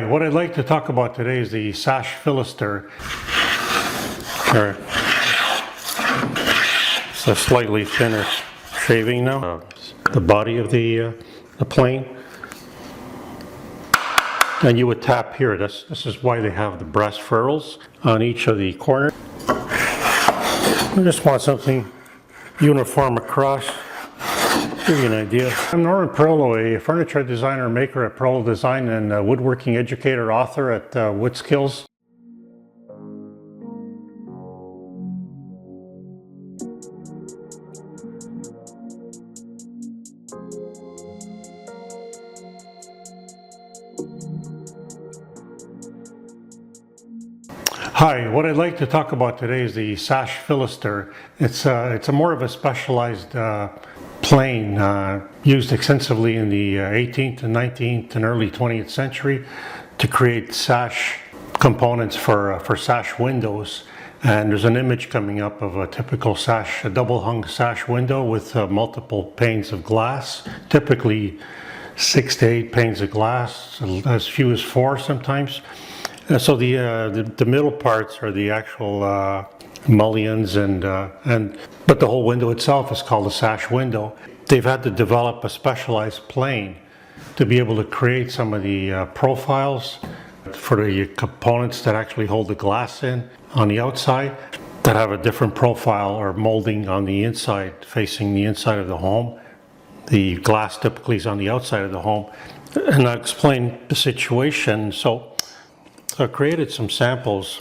what I'd like to talk about today is the Sash Fillister. It's a slightly thinner shaving now. The body of the plane. And you would tap here. This is why they have the brass ferrules on each of the corners. I just want something uniform across. Give you an idea. I'm Norman Perlo, a furniture designer and maker at Perlo Design and a woodworking educator, author at Wood Skills. Hi, what I'd like to talk about today is the Sash Fillister. It's a more of a specialized plane used extensively in the 18th and 19th and early 20th century to create sash components for sash windows. And there's an image coming up of a typical sash, a double hung sash window with multiple panes of glass, typically 6 to 8 panes of glass, as few as 4 sometimes. So the middle parts are the actual mullions, but the whole window itself is called a sash window. They've had to develop a specialized plane to be able to create some of the profiles for the components that actually hold the glass in on the outside, that have a different profile or molding on the inside, facing the inside of the home. The glass typically is on the outside of the home. And I'll explain the situation. So I created some samples.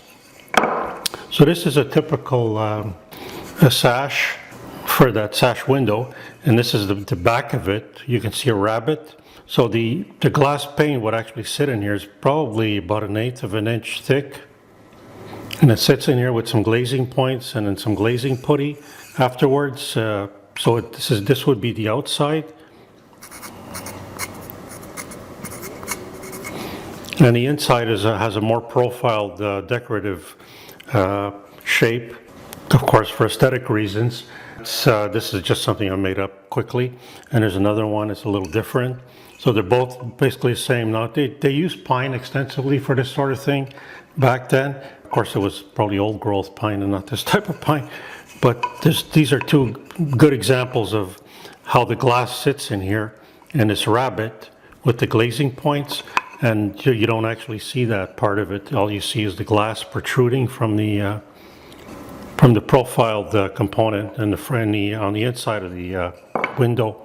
So this is a typical a sash for that sash window, and this is the back of it. You can see a rabbet. So the glass pane would actually sit in here is probably about 1/8 of an inch thick, and it sits in here with some glazing points and then some glazing putty afterwards. So this would be the outside. And the inside has a more profiled decorative shape, of course for aesthetic reasons. This is just something I made up quickly, and there's another one that's a little different. So they're both basically the same. Now they used pine extensively for this sort of thing back then. Of course it was probably old growth pine and not this type of pine, but these are two good examples of how the glass sits in here, and this rabbet with the glazing points. And you don't actually see that part of it. All you see is the glass protruding from the profiled component and on the inside of the window.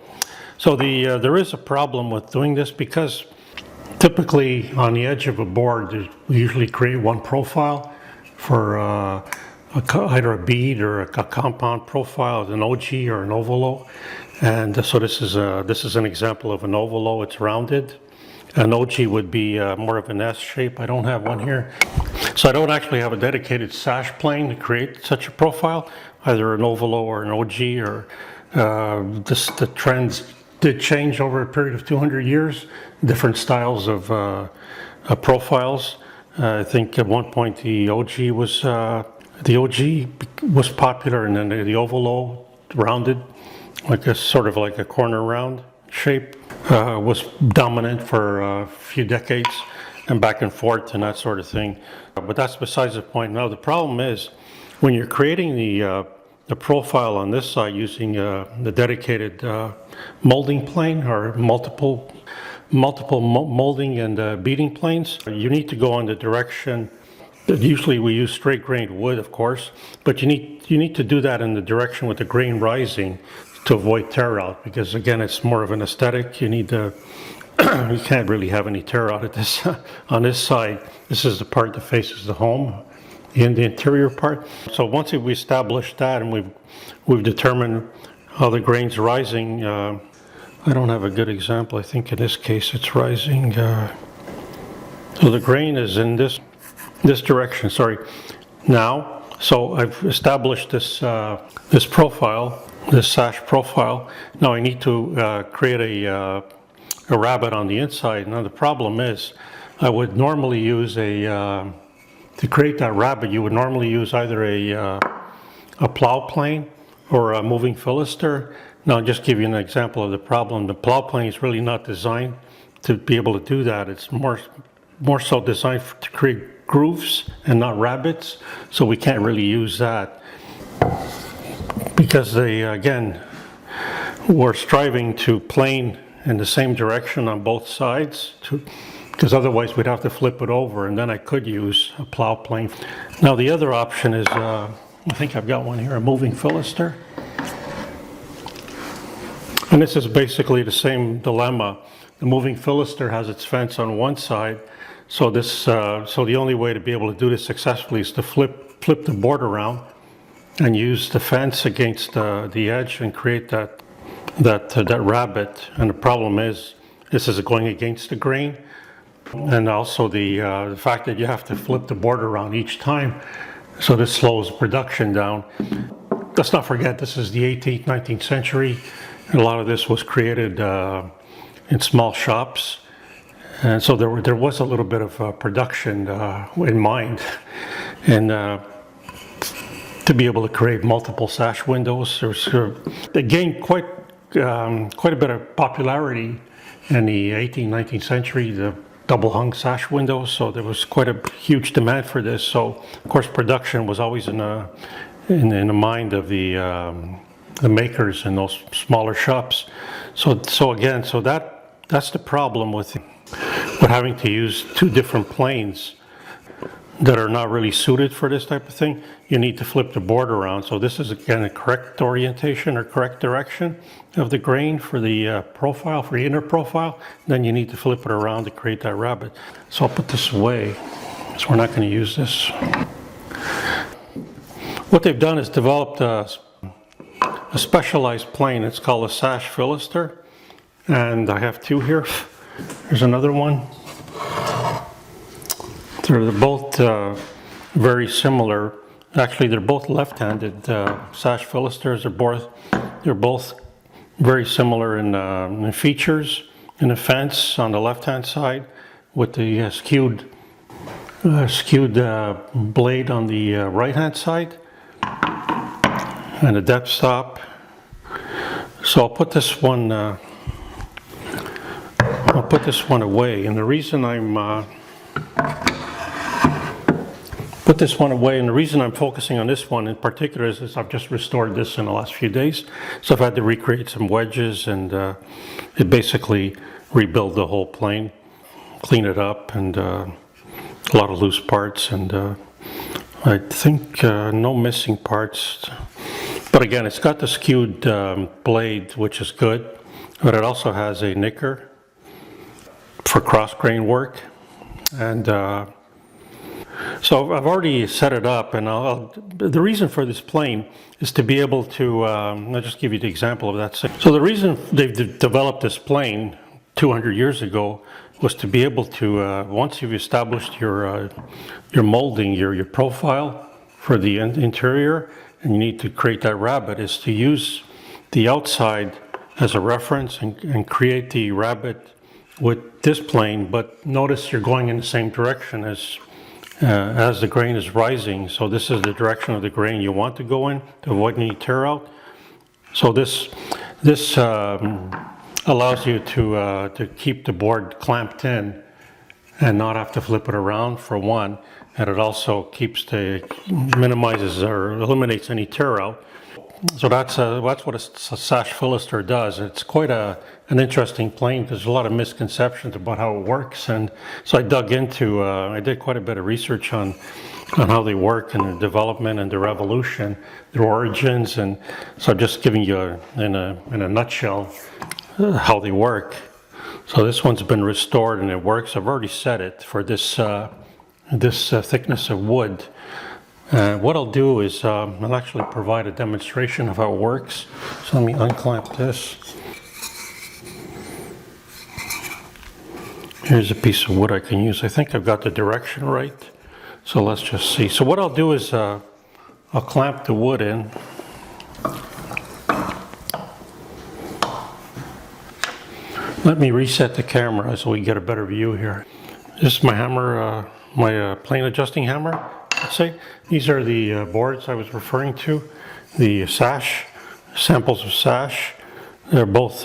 So there is a problem with doing this, because typically on the edge of a board we usually create one profile for either a bead or a compound profile, an OG or an ovolo. And so this is an example of an ovolo. It's rounded. An OG would be more of an S shape. I don't have one here. So I don't actually have a dedicated sash plane to create such a profile, either an ovolo or an OG, or the trends did change over a period of 200 years, different styles of profiles. I think at one point the OG was popular, and then the ovolo, rounded, like a sort of like a corner round shape, was dominant for a few decades, and back and forth and that sort of thing. But that's besides the point. Now the problem is, when you're creating the profile on this side using the dedicated molding plane, or multiple molding and beading planes, you need to go in the direction. Usually we use straight grained wood, of course, but you need to do that in the direction with the grain rising, to avoid tear out, because again it's more of an aesthetic. You need to you can't really have any tear out at this on this side. This is the part that faces the home, the interior part. So once we established that, and we've determined how the grain's rising, I don't have a good example. I think in this case it's rising, so the grain is in this direction, sorry, now. So I've established this profile, this sash profile. Now I need to create a rabbet on the inside. Now the problem is, I would normally use to create that rabbet, you would normally use either a plow plane or a moving filister. Now I'll just give you an example of the problem. The plow plane is really not designed to be able to do that. It's more more so designed to create grooves and not rabbets, so we can't really use that because they, again, we're striving to plane in the same direction on both sides, because otherwise we'd have to flip it over, and then I could use a plow plane. Now the other option is, I think I've got one here, a moving filister. And this is basically the same dilemma. The moving filister has its fence on one side, so the only way to be able to do this successfully is to flip the board around and use the fence against the edge and create that rabbet. And the problem is, this is going against the grain, and also the fact that you have to flip the board around each time, so this slows production down. Let's not forget, this is the 18th, 19th century, and a lot of this was created in small shops, and so there was a little bit of production in mind, and to be able to create multiple sash windows. They gained quite a bit of popularity in the 18th, 19th century, the double hung sash windows, so there was quite a huge demand for this. So of course production was always in the mind of the makers in those smaller shops. So that's the problem with having to use two different planes that are not really suited for this type of thing. You need to flip the board around. So this is, again, a correct orientation or correct direction of the grain for the profile, for the inner profile. Then you need to flip it around to create that rabbet. So I'll put this away, so we're not going to use this. What they've done is developed a specialized plane. It's called a Sash Fillister, and I have two here. There's another one. They're both very similar. Actually, they're both left-handed Sash Philisters. They're both very similar in features. In the fence on the left-hand side, with the skewed blade on the right-hand side, and a depth stop. So I'll put this one away, and the reason I'm focusing on this one in particular is I've just restored this in the last few days. So I've had to recreate some wedges, and it basically rebuild the whole plane, clean it up, and a lot of loose parts, and I think no missing parts. But again, it's got the skewed blade, which is good, but it also has a nicker for cross grain work. And so I've already set it up, and the reason for this plane is to be able to, I'll just give you the example of that. So the reason they've developed this plane 200 years ago was to be able to, once you've established your molding, your profile for the interior, and you need to create that rabbet, is to use the outside as a reference and create the rabbet with this plane. But notice you're going in the same direction as the grain is rising. So this is the direction of the grain you want to go in to avoid any tear out. So this allows you to keep the board clamped in and not have to flip it around, for one, and it also minimizes or eliminates any tear out. So that's what a Sash Fillister does. It's quite an interesting plane because there's a lot of misconceptions about how it works, and so I did quite a bit of research on how they work and their development and their evolution, their origins, and so I'm just giving you in a nutshell how they work. So this one's been restored and it works. I've already set it for this thickness of wood. What I'll do is I'll actually provide a demonstration of how it works. So let me unclamp this. Here's a piece of wood I can use. I think I've got the direction right. So let's just see. So what I'll do is I'll clamp the wood in. Let me reset the camera so we get a better view here. This is my hammer, my plane adjusting hammer, let's say. These are the boards I was referring to, the Sash, samples of Sash. They're both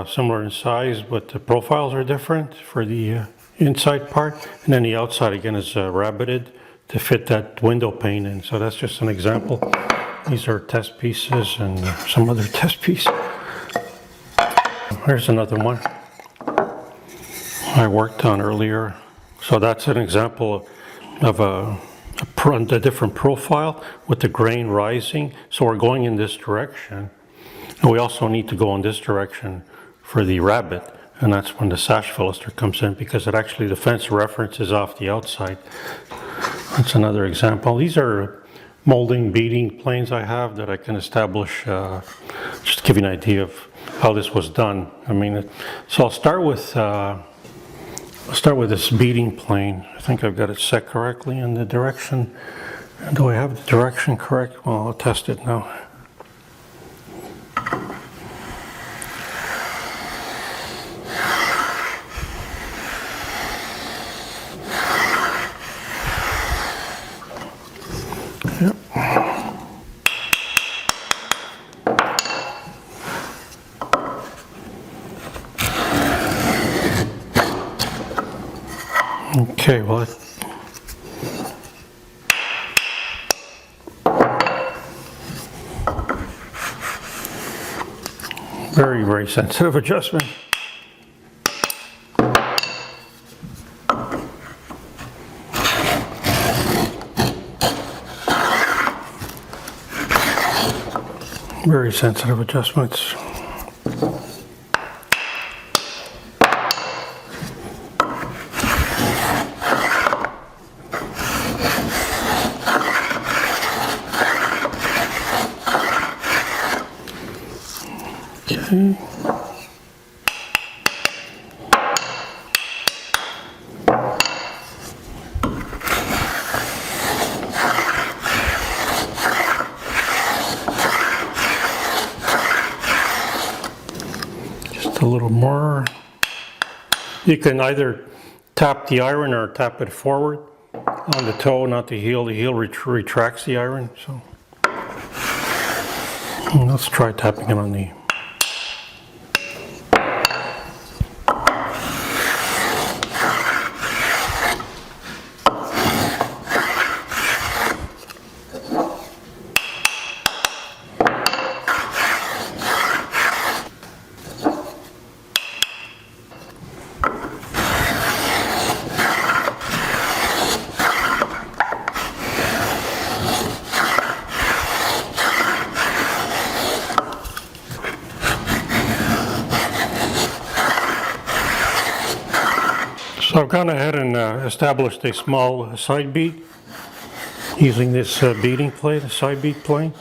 similar in size, but the profiles are different for the inside part, and then the outside again is rabbeted to fit that window pane in. So that's just an example. These are test pieces and some other test piece. Here's another one I worked on earlier. So that's an example of a different profile with the grain rising. So we're going in this direction, and we also need to go in this direction for the rabbet, and that's when the Sash Fillister comes in, because it actually, the fence reference is off the outside. That's another example. These are molding beading planes I have that I can establish, just to give you an idea of how this was done. I mean, so I'll start with this beading plane. I think I've got it set correctly in the direction. And do I have the direction correct? Well, I'll test it now. Yep. Okay, well, very, very sensitive adjustment. Very sensitive adjustments. Okay. Just a little more. You can either tap the iron or tap it forward on the toe, not the heel. The heel retracts the iron. So let's try tapping it on the. So I've gone ahead and established a small side bead using this beading plate, a side bead plane.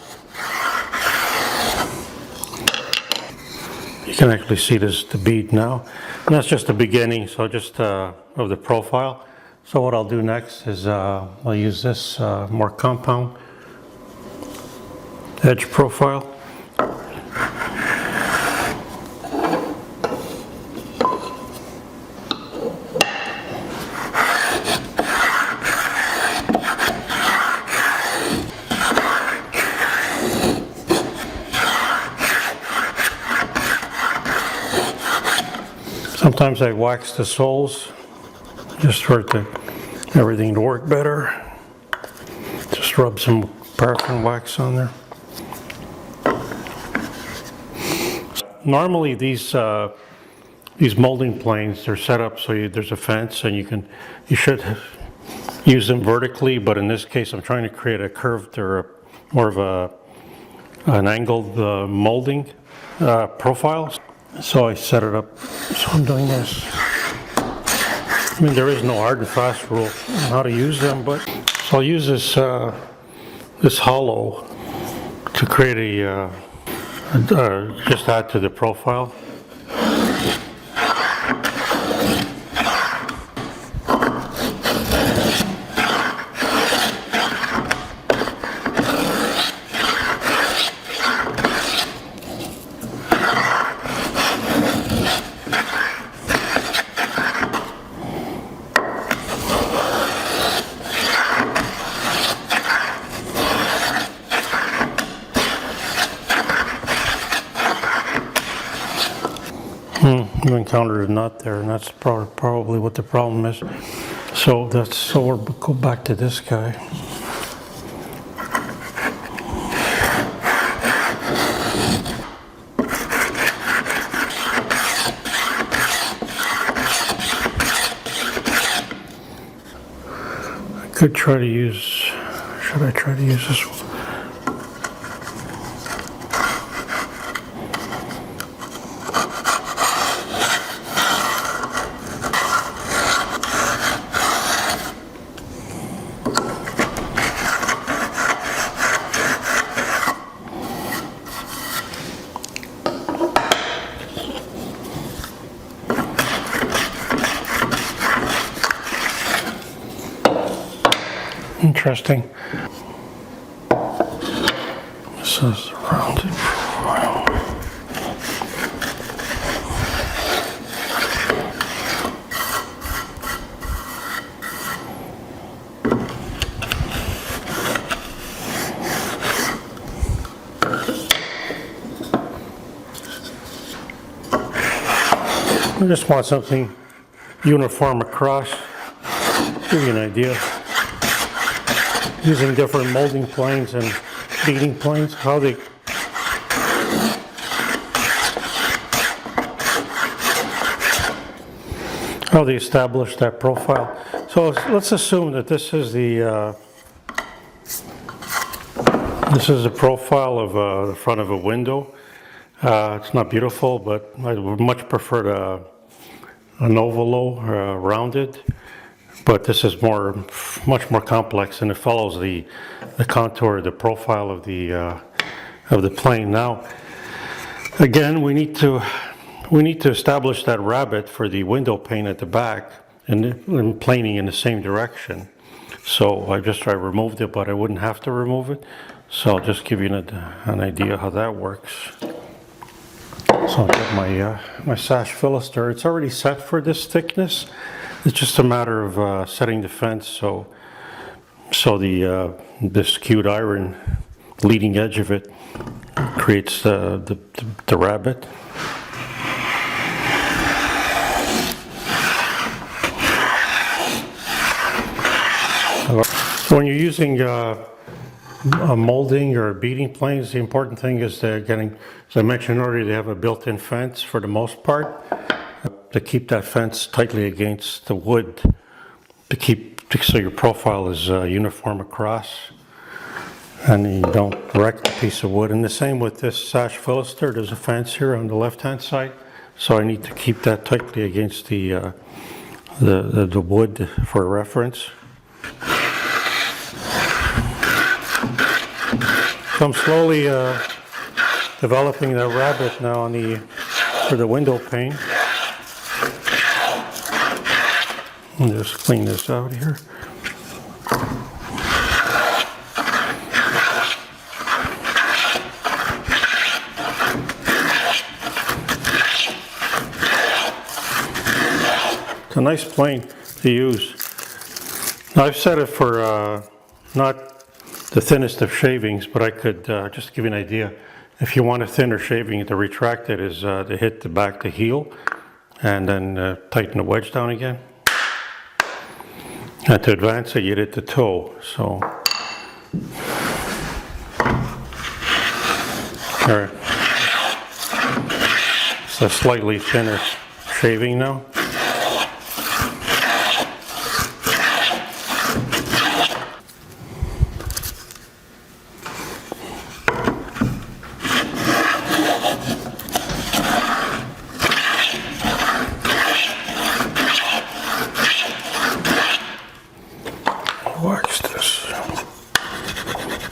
You can actually see the bead now. And that's just the beginning, so just of the profile. So what I'll do next is I'll use this more compound edge profile. Sometimes I wax the soles just for everything to work better. Just rub some paraffin wax on there. Normally these molding planes, they're set up so there's a fence, and you should use them vertically, but in this case I'm trying to create a curved or more of an angled molding profile. So I set it up, so I'm doing this. I mean, there is no hard and fast rule on how to use them, but so I'll use this hollow to create just add to the profile. encountered a nut there, and that's probably what the problem is. So we'll go back to this guy. Should I try to use this one? Interesting. This is the rounded profile. I just want something uniform across. Give you an idea. Using different molding planes and beading planes, how they establish that profile. So let's assume that this is the profile of the front of a window. It's not beautiful, but I would much prefer an ovalo, rounded. But this is much more complex, and it follows the contour, the profile of the plane. Now, again, we need to establish that rabbet for the window pane at the back, and planing in the same direction. So I removed it, but I wouldn't have to remove it. So I'll just give you an idea how that works. So I'll get my Sash Fillister. It's already set for this thickness. It's just a matter of setting the fence so the skewed iron leading edge of it creates the rabbet. So when you're using a molding or beading planes, the important thing is getting, as I mentioned earlier, they have a built-in fence for the most part. To keep that fence tightly against the wood, so your profile is uniform across, and you don't wreck the piece of wood. And the same with this Sash Fillister. There's a fence here on the left-hand side, so I need to keep that tightly against the wood for reference. So I'm slowly developing the rabbet now for the window pane. I'll just clean this out here. It's a nice plane to use. Now I've set it for not the thinnest of shavings, but I could just give you an idea. If you want a thinner shaving, to retract it is to hit the back to heel and then tighten the wedge down again. And to advance it, you hit the toe. So, all right. It's a slightly thinner shaving now.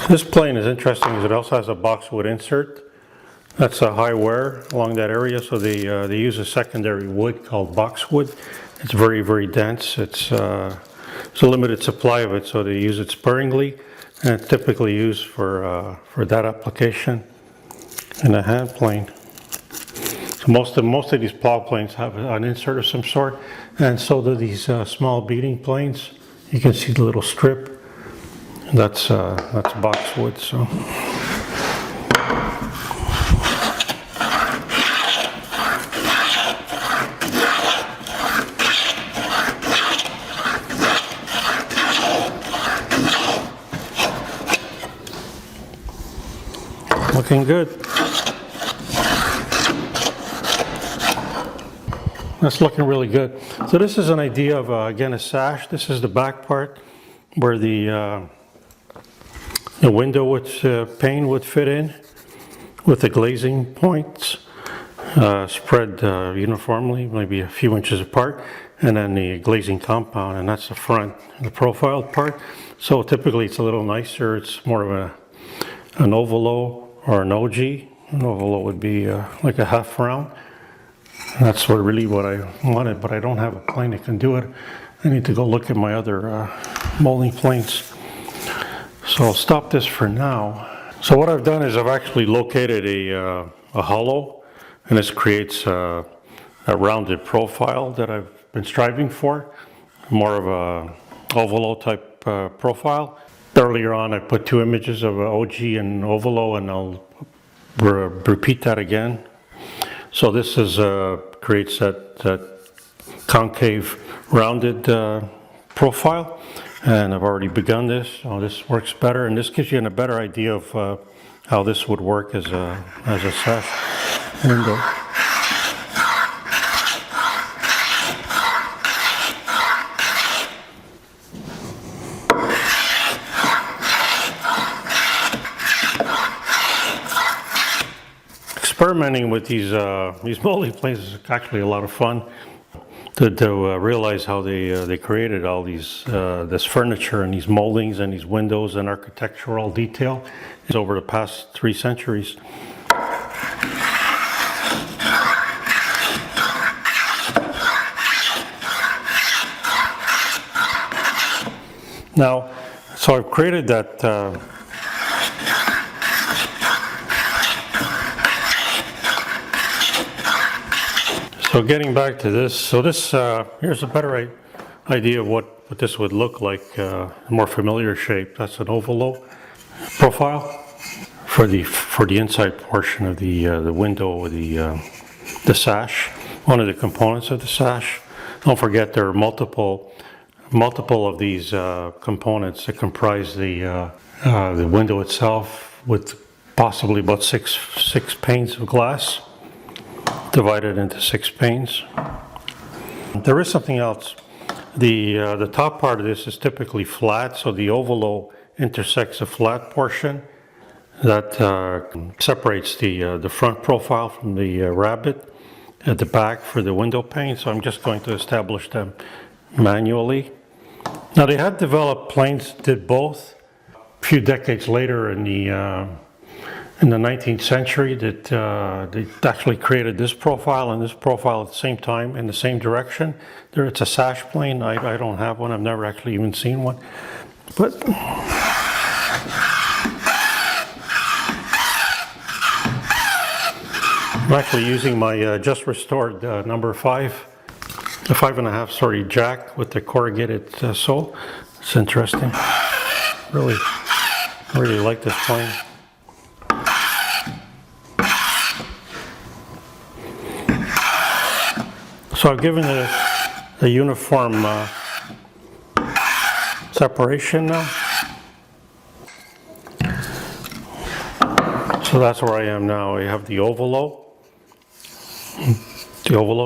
This plane is interesting because it also has a boxwood insert. That's a high wear along that area, so they use a secondary wood called boxwood. It's very, very dense. It's a limited supply of it, so they use it sparingly, and it's typically used for that application in a hand plane. So most of these plow planes have an insert of some sort, and so do these small beading planes. You can see the little strip. That's boxwood. So looking good. That's looking really good. So this is an idea of, again, a sash. This is the back part where the window pane would fit in with the glazing points spread uniformly, maybe a few inches apart, and then the glazing compound, and that's the front, the profiled part. So typically it's a little nicer. It's more of an ovalo or an OG. An ovalo would be like a half round. That's really what I wanted, but I don't have a plane that can do it. I need to go look at my other molding planes. So I'll stop this for now. So what I've done is I've actually located a hollow, and this creates a rounded profile that I've been striving for, more of a ovalo type profile. Earlier on I put 2 images of OG and ovalo, and I'll repeat that again. So this is creates that concave rounded profile, and I've already begun this. So this works better, and this gives you a better idea of how this would work as a sash window. Experimenting with these molding planes is actually a lot of fun. To realize how they created all this furniture and these moldings and these windows and architectural detail is over the past 3 centuries. Now, so I've created that. So getting back to this, so this here's a better idea of what this would look like, a more familiar shape. That's an ovalo profile for the inside portion of the window or the sash, one of the components of the sash. Don't forget there are multiple of these components that comprise the window itself, with possibly about six panes of glass, divided into 6 panes. There is something else. The top part of this is typically flat, so the ovalo intersects a flat portion that separates the front profile from the rabbet at the back for the window pane. So I'm just going to establish them manually. Now they had developed planes that did both. A few decades later in the 19th century, that they actually created this profile and this profile at the same time in the same direction. It's a sash plane. I don't have one. I've never actually even seen one. But I'm actually using my just restored number 5, the 5.5 jack with the corrugated sole. It's interesting. Really like this plane. So I've given it a uniform separation now. So that's where I am now. I have the ovalo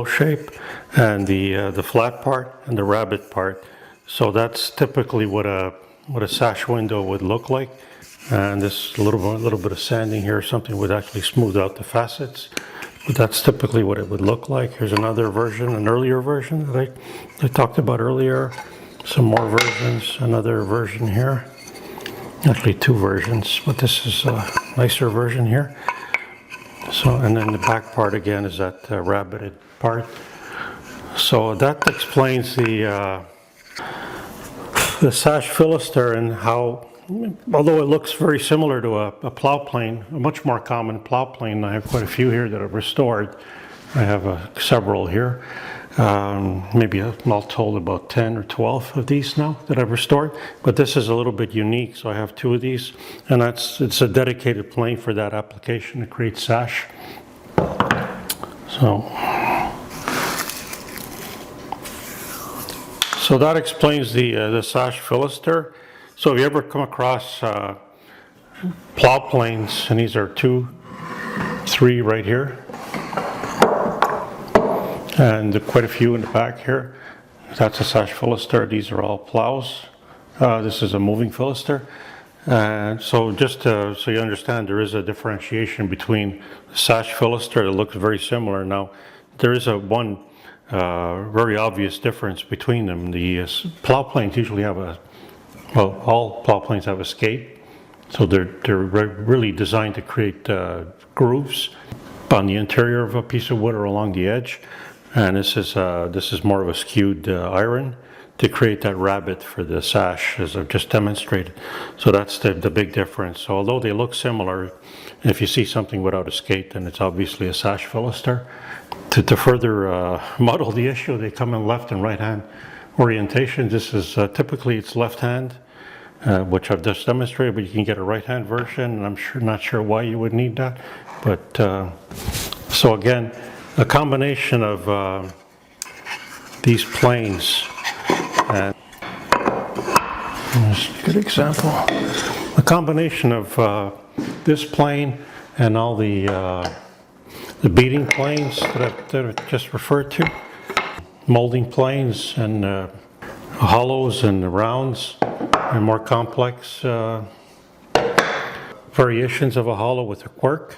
shape, and the flat part and the rabbet part. So that's typically what a sash window would look like. And this little bit of sanding here, something would actually smooth out the facets. But that's typically what it would look like. Here's another version, an earlier version that I talked about earlier. Some more versions, another version here. Actually 2 versions, but this is a nicer version here. So, and then the back part again is that rabbeted part. So that explains the Sash Fillister and how, although it looks very similar to a plow plane, a much more common plow plane. I have quite a few here that I've restored. I have several here. Maybe all told about 10 or 12 of these now that I've restored. But this is a little bit unique, so I have 2 of these. And it's a dedicated plane for that application to create sash. So that explains the Sash Fillister. So if you ever come across plow planes, and these are 2, 3 right here, and quite a few in the back here. That's a Sash Fillister. These are all plows. This is a moving filister. And so just so you understand, there is a differentiation between the Sash Fillister that looks very similar. Now, there is one very obvious difference between them. The plow planes usually have all plow planes have a skate. So they're really designed to create grooves on the interior of a piece of wood or along the edge. And this is more of a skewed iron to create that rabbet for the sash, as I've just demonstrated. So that's the big difference. So although they look similar, if you see something without a skate, then it's obviously a Sash Fillister. To further muddle the issue, they come in left and right hand orientation. This is typically it's left hand, which I've just demonstrated, but you can get a right hand version, and I'm not sure why you would need that. But so again, a combination of these planes, and here's a good example. A combination of this plane and all the beating planes that I just referred to, molding planes and hollows and rounds, and more complex variations of a hollow with a quirk.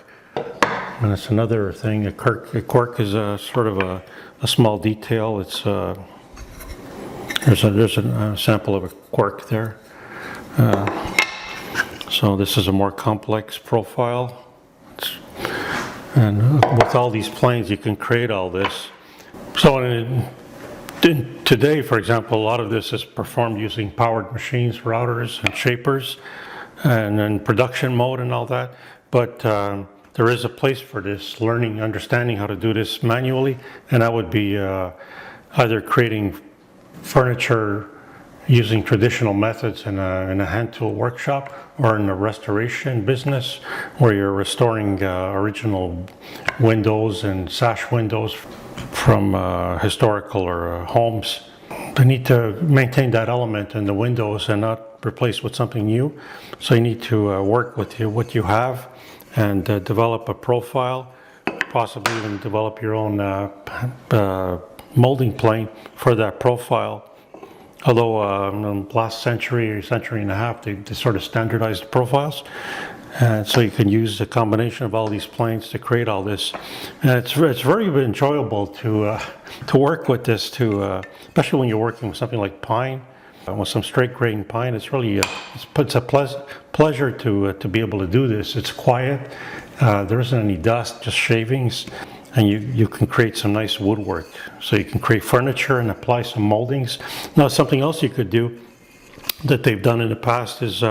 And that's another thing. A quirk is a sort of a small detail. It's there's a sample of a quirk there. So this is a more complex profile. And with all these planes, you can create all this. So today, for example, a lot of this is performed using powered machines, routers and shapers, and in production mode and all that. But there is a place for this, understanding how to do this manually, and that would be either creating furniture using traditional methods in a hand tool workshop, or in a restoration business where you're restoring original windows and sash windows from historical or homes. They need to maintain that element in the windows and not replace with something new. So you need to work with what you have and develop a profile, possibly even develop your own molding plane for that profile. Although in the last century or century and a half, they sort of standardized the profiles. And so you can use a combination of all these planes to create all this. And it's very enjoyable to work with this, especially when you're working with something like pine, with some straight grain pine. It's really it's a pleasure to be able to do this. It's quiet. There isn't any dust, just shavings. And you can create some nice woodwork. So you can create furniture and apply some moldings. Now, something else you could do that they've done in the past is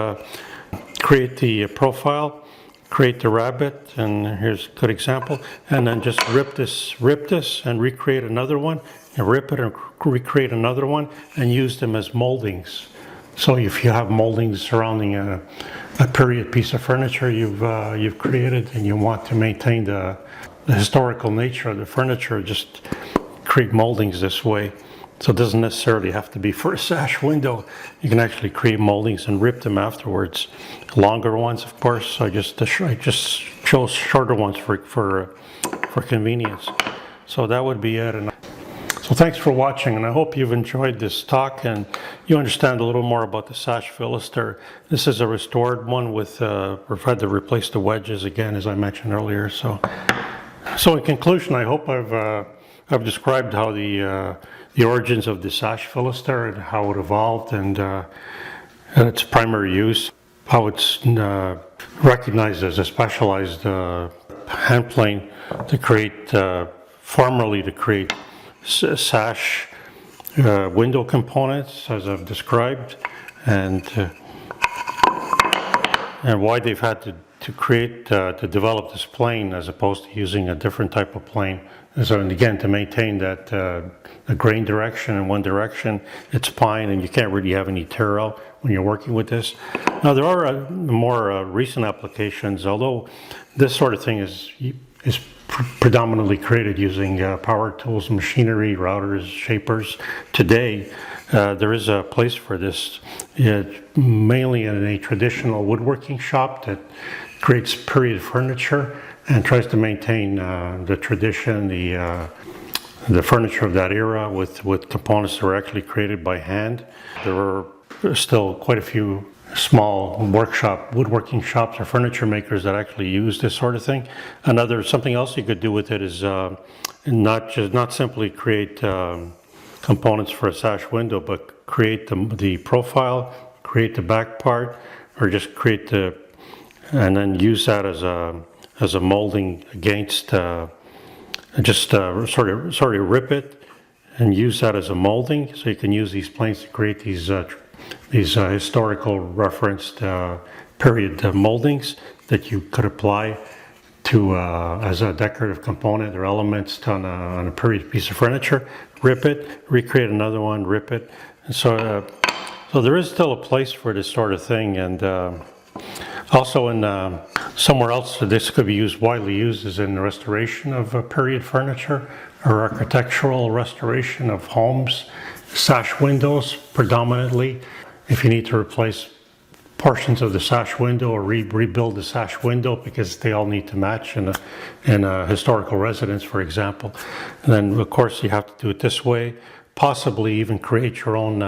create the profile, create the rabbet, and here's a good example, and then just rip this and recreate another one, and rip it and recreate another one, and use them as moldings. So if you have moldings surrounding a period piece of furniture you've created, and you want to maintain the historical nature of the furniture, just create moldings this way. So it doesn't necessarily have to be for a sash window. You can actually create moldings and rip them afterwards. Longer ones, of course. I just chose shorter ones for convenience. So that would be it. And so thanks for watching, and I hope you've enjoyed this talk and you understand a little more about the Sash Fillister. This is a restored one with we've had to replace the wedges again, as I mentioned earlier. So in conclusion, I hope I've described how the origins of the Sash Fillister and how it evolved and its primary use, how it's recognized as a specialized hand plane to create, formerly to create sash window components, as I've described, and why they've had to develop this plane as opposed to using a different type of plane. So, and again, to maintain that the grain direction in one direction, it's pine, and you can't really have any tear out when you're working with this. Now, there are more recent applications, although this sort of thing is predominantly created using power tools, machinery, routers, shapers. Today, there is a place for this, mainly in a traditional woodworking shop that creates period furniture and tries to maintain the tradition, the furniture of that era with components that were actually created by hand. There are still quite a few small woodworking shops or furniture makers that actually use this sort of thing. Something else you could do with it is not simply create components for a sash window, but create the profile, create the back part, or just and then use that as a molding against, sort of rip it and use that as a molding. So you can use these planes to create these historical referenced period moldings that you could apply to as a decorative component or elements on a period piece of furniture. Rip it, recreate another one, rip it. And so there is still a place for this sort of thing. And also in somewhere else this could be widely used is in the restoration of period furniture or architectural restoration of homes, sash windows predominantly. If you need to replace portions of the sash window or rebuild the sash window because they all need to match in a historical residence, for example. And then of course you have to do it this way, possibly even create your own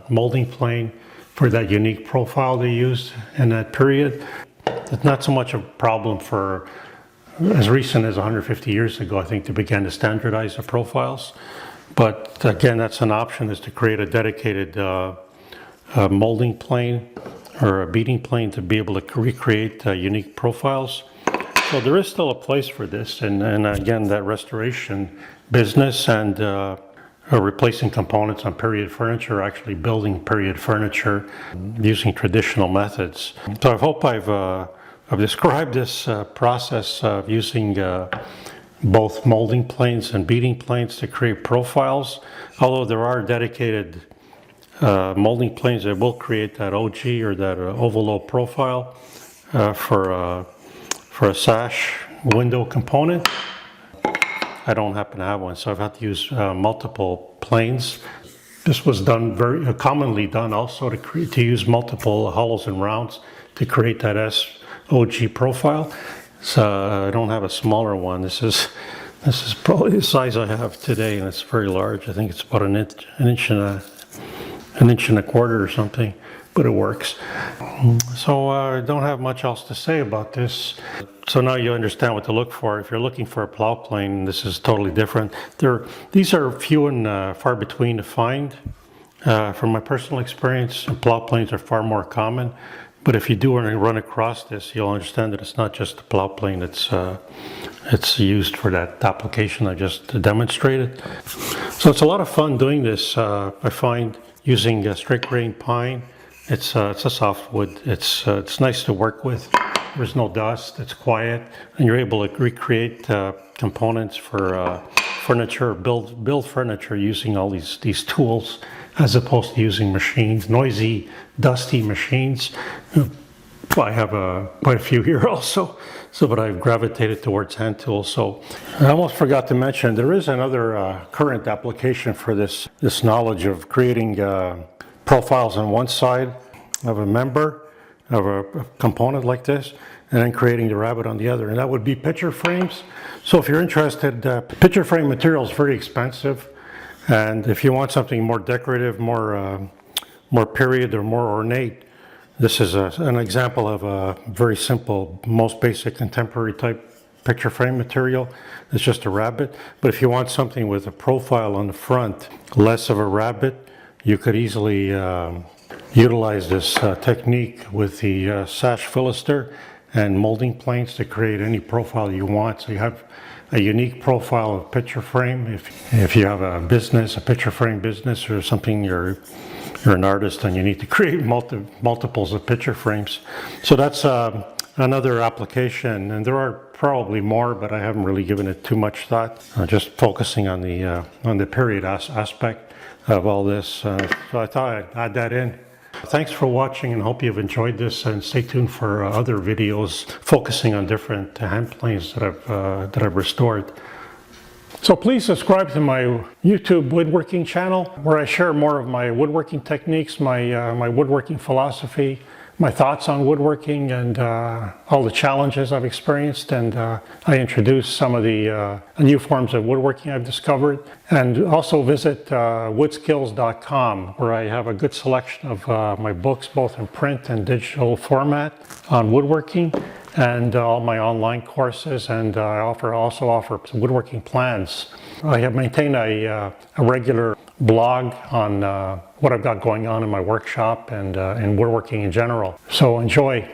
molding plane for that unique profile they used in that period. It's not so much a problem for as recent as 150 years ago, I think, they began to standardize the profiles. But again, that's an option, is to create a dedicated molding plane or a beading plane to be able to recreate unique profiles. So there is still a place for this, and again, that restoration business and replacing components on period furniture, actually building period furniture using traditional methods. So I hope I've described this process of using both molding planes and beading planes to create profiles, although there are dedicated molding planes that will create that OG or that ovalo profile for a sash window component. I don't happen to have one, so I've had to use multiple planes. This was done very commonly done also to use multiple hollows and rounds to create that SOG profile. So I don't have a smaller one. This is probably the size I have today, and it's very large. I think it's about an inch and a quarter or something, but it works. So I don't have much else to say about this. So now you understand what to look for. If you're looking for a plow plane, this is totally different. These are few and far between to find. From my personal experience, plow planes are far more common. But if you do run across this, you'll understand that it's not just a plow plane. It's used for that application I just demonstrated. So it's a lot of fun doing this. I find using straight grain pine. It's a soft wood. It's nice to work with. There's no dust. It's quiet, and you're able to recreate components for furniture, build furniture using all these tools, as opposed to using machines, noisy, dusty machines. I have quite a few here also, but I've gravitated towards hand tools. So I almost forgot to mention, there is another current application for this knowledge of creating profiles on one side of a member, of a component like this, and then creating the rabbet on the other, and that would be picture frames. So if you're interested, picture frame material is very expensive, and if you want something more decorative, more period or more ornate, this is an example of a very simple, most basic contemporary type picture frame material. It's just a rabbet. But if you want something with a profile on the front, less of a rabbet, you could easily utilize this technique with the Sash Fillister and molding planes to create any profile you want. So you have a unique profile of picture frame. If you have a business, a picture frame business or something, you're an artist and you need to create multiples of picture frames. So that's another application, and there are probably more, but I haven't really given it too much thought. Just focusing on the period aspect of all this. So I thought I'd add that in. Thanks for watching, and hope you've enjoyed this, and stay tuned for other videos focusing on different hand planes that I've restored. So please subscribe to my YouTube woodworking channel, where I share more of my woodworking techniques, my woodworking philosophy, my thoughts on woodworking, and all the challenges I've experienced, and I introduce some of the new forms of woodworking I've discovered. And also visit woodskills.com, where I have a good selection of my books, both in print and digital format, on woodworking, and all my online courses, and I also offer some woodworking plans. I have maintained a regular blog on what I've got going on in my workshop and in woodworking in general. So enjoy.